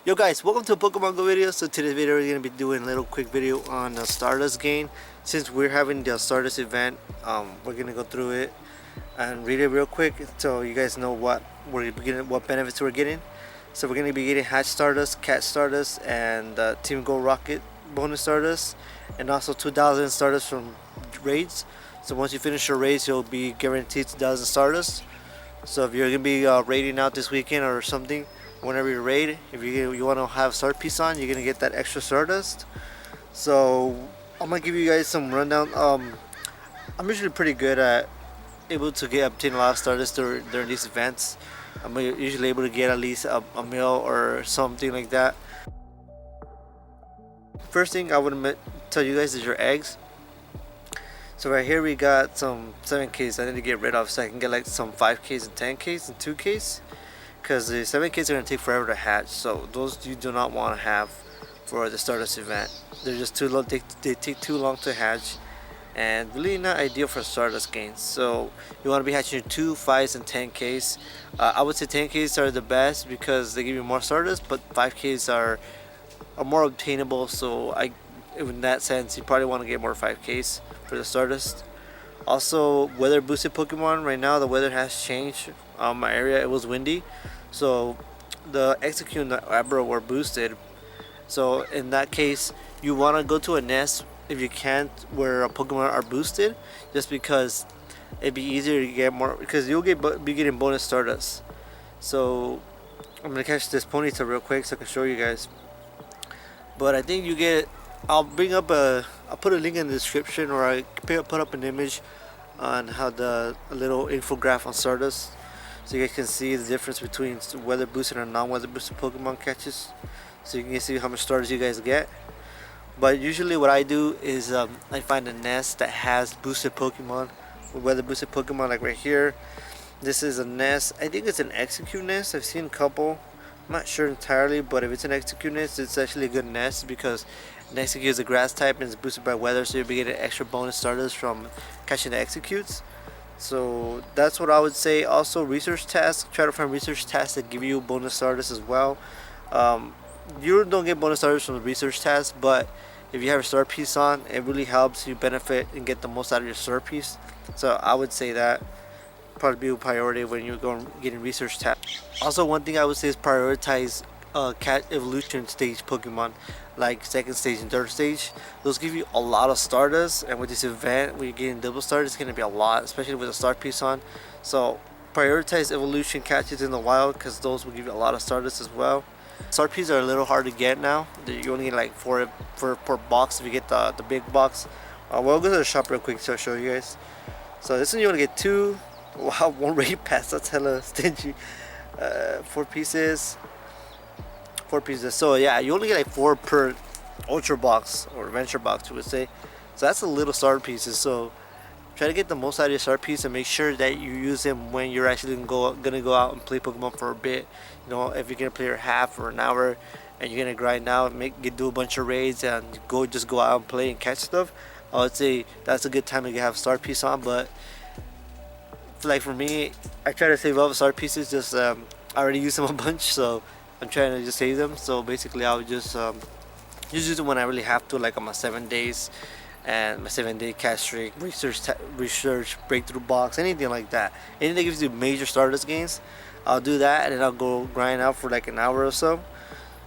Yo guys, welcome to a Pokemon Go video. So today's video we're going to be doing a little quick video on the Stardust game. Since we're having the Stardust event, we're going to go through it and read it real quick so you guys know what benefits we're getting. So we're going to be getting Hatch Stardust, Cat Stardust, and Team Go Rocket bonus Stardust, and also 2,000 Stardust from raids. So once you finish your raids, you'll be guaranteed 2,000 Stardust. So if you're going to be raiding out this weekend or something, whenever you raid, if you want to have Star Piece on, you're gonna get that extra Stardust. So I'm gonna give you guys some rundown. I'm usually pretty good at able to obtain a lot of Stardust during these events. I'm usually able to get at least a mil or something like that. First thing I would tell you guys is your eggs. So right here we got some 7Ks I need to get rid of so I can get like some 5Ks and 10Ks and 2Ks. Because the 7Ks are going to take forever to hatch, so those you do not want to have for the Stardust event. They're just too long, they take too long to hatch, and really not ideal for Stardust games. So you want to be hatching your 2, 5s, and 10Ks. I would say 10Ks are the best because they give you more Stardust, but 5Ks are more obtainable, so in that sense you probably want to get more 5Ks for the Stardust. Also, weather boosted Pokemon. Right now the weather has changed. My area, it was windy, so the Execute and the Abra were boosted. So in that case, you want to go to a nest if you can't where Pokemon are boosted, just because it'd be easier to get more, because you'll be getting bonus Stardust. So I'm gonna catch this Ponyta real quick so I can show you guys. But I think you get, I'll put a link in the description, or I put up an image on how a little infograph on Stardust, so you guys can see the difference between weather boosted and non-weather boosted Pokemon catches, so you can see how much Stardust you guys get. But usually what I do is I find a nest that has boosted Pokemon, weather boosted Pokemon, like right here. This is a nest, I think it's an Execute nest. I've seen a couple, I'm not sure entirely, but if it's an Execute nest, it's actually a good nest because an Execute is a grass type and it's boosted by weather, so you'll be getting extra bonus Stardust from catching the Executes. So that's what I would say. Also, research tasks, try to find research tasks that give you bonus Stardust as well. You don't get bonus Stardust from the research task, but if you have a Star Piece on, it really helps you benefit and get the most out of your Star Piece. So I would say that probably be a priority when you're getting research tasks. Also, one thing I would say is prioritize cat evolution stage Pokemon, like second stage and third stage. Those give you a lot of Stardust, and with this event where you're getting double Stardust, it's going to be a lot, especially with a Star Piece on. So prioritize evolution catches in the wild, because those will give you a lot of Stardust as well. Star Pieces are a little hard to get now. You only get like 4 per box if you get the big box. We'll go to the shop real quick to show you guys. So this one you want to get 2. Wow, 1 raid pass, that's hella stingy. 4 pieces. So yeah, you only get like 4 per ultra box or adventure box, you would say. So that's a little Star Pieces. So try to get the most out of your Star Piece and make sure that you use them when you're actually gonna go out and play Pokemon for a bit. You know, if you're gonna play for half or an hour and you're gonna grind out, do a bunch of raids and just go out and play and catch stuff, I would say that's a good time to have Star Piece on. But like for me, I try to save up Star Pieces. Just I already used them a bunch, so I'm trying to just save them. So basically I would just use them when I really have to, like on my 7 days and my 7-day catch streak, research breakthrough box, anything like that. Anything that gives you major Stardust gains, I'll do that, and then I'll go grind out for like an hour or so.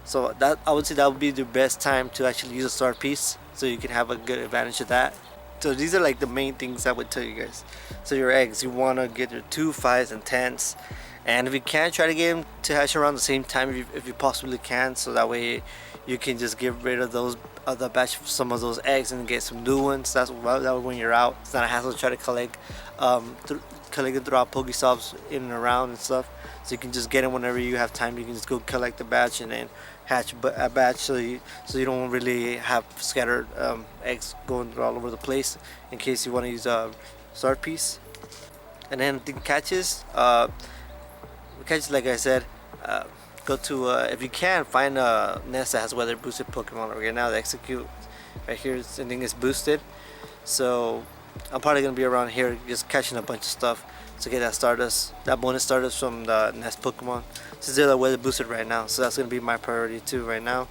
So that, I would say that would be the best time to actually use a Star Piece, so you can have a good advantage of that. So these are like the main things I would tell you guys. So your eggs, you want to get your 2, 5s, and 10s. And if you can, try to get them to hatch around the same time if you possibly can, so that way you can just get rid of those some of those eggs and get some new ones. That way when you're out, it's not a hassle to try to collect them throughout Pokestops in and around and stuff. So you can just get them whenever you have time. You can just go collect the batch and then hatch a batch, so you don't really have scattered eggs going all over the place in case you want to use a Star Piece. And then the catches, like I said, go to if you can, find a nest that has weather boosted Pokemon. Right now the Execute right here, I think it's boosted, so I'm probably gonna be around here just catching a bunch of stuff. to get that Stardust, that bonus Stardust from the next Pokemon, since they're weather boosted right now. So that's gonna be my priority too right now.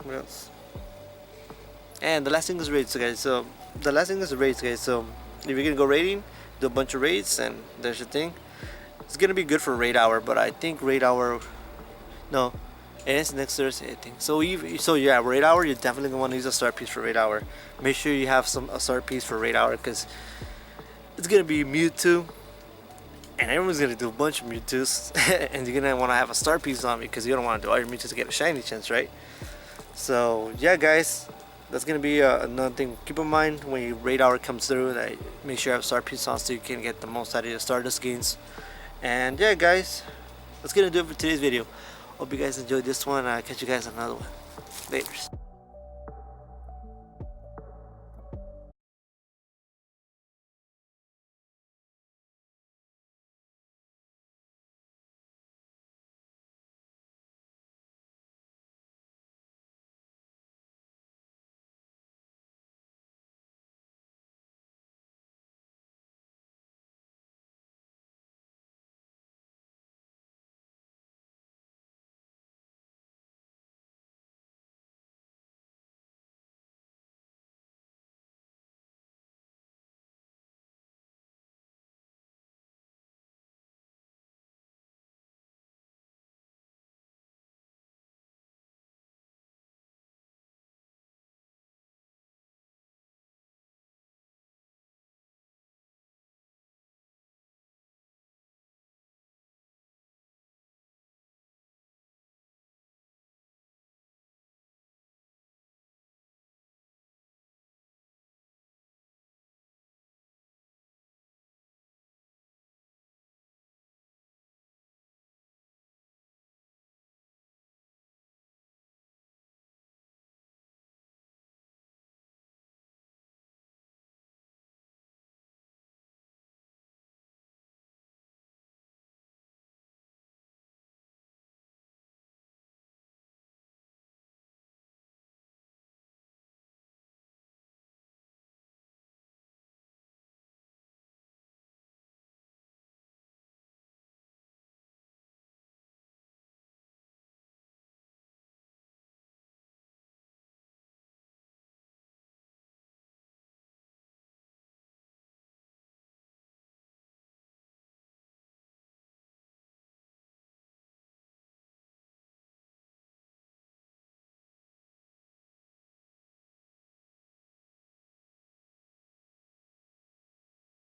What else? And the last thing is raids, guys. So the last thing is raids, guys. So if you're gonna go raiding, do a bunch of raids, and there's your thing. It's gonna be good for raid hour, but I think raid hour, no, it is next Thursday, I think. So yeah, raid hour, you're definitely gonna want to use a start piece for raid hour. Make sure you have a start piece for raid hour, because it's gonna be Mewtwo, and everyone's gonna do a bunch of Mewtwo's, and you're gonna want to have a start piece on me because you don't want to do all your Mewtwo's to get a shiny chance, right? So yeah, guys, that's gonna be another thing. Keep in mind when your raid hour comes through, that make sure you have start piece on so you can get the most out of your Stardust gains. And yeah, guys, that's gonna do it for today's video. Hope you guys enjoyed this one. I'll catch you guys on another one. Laters.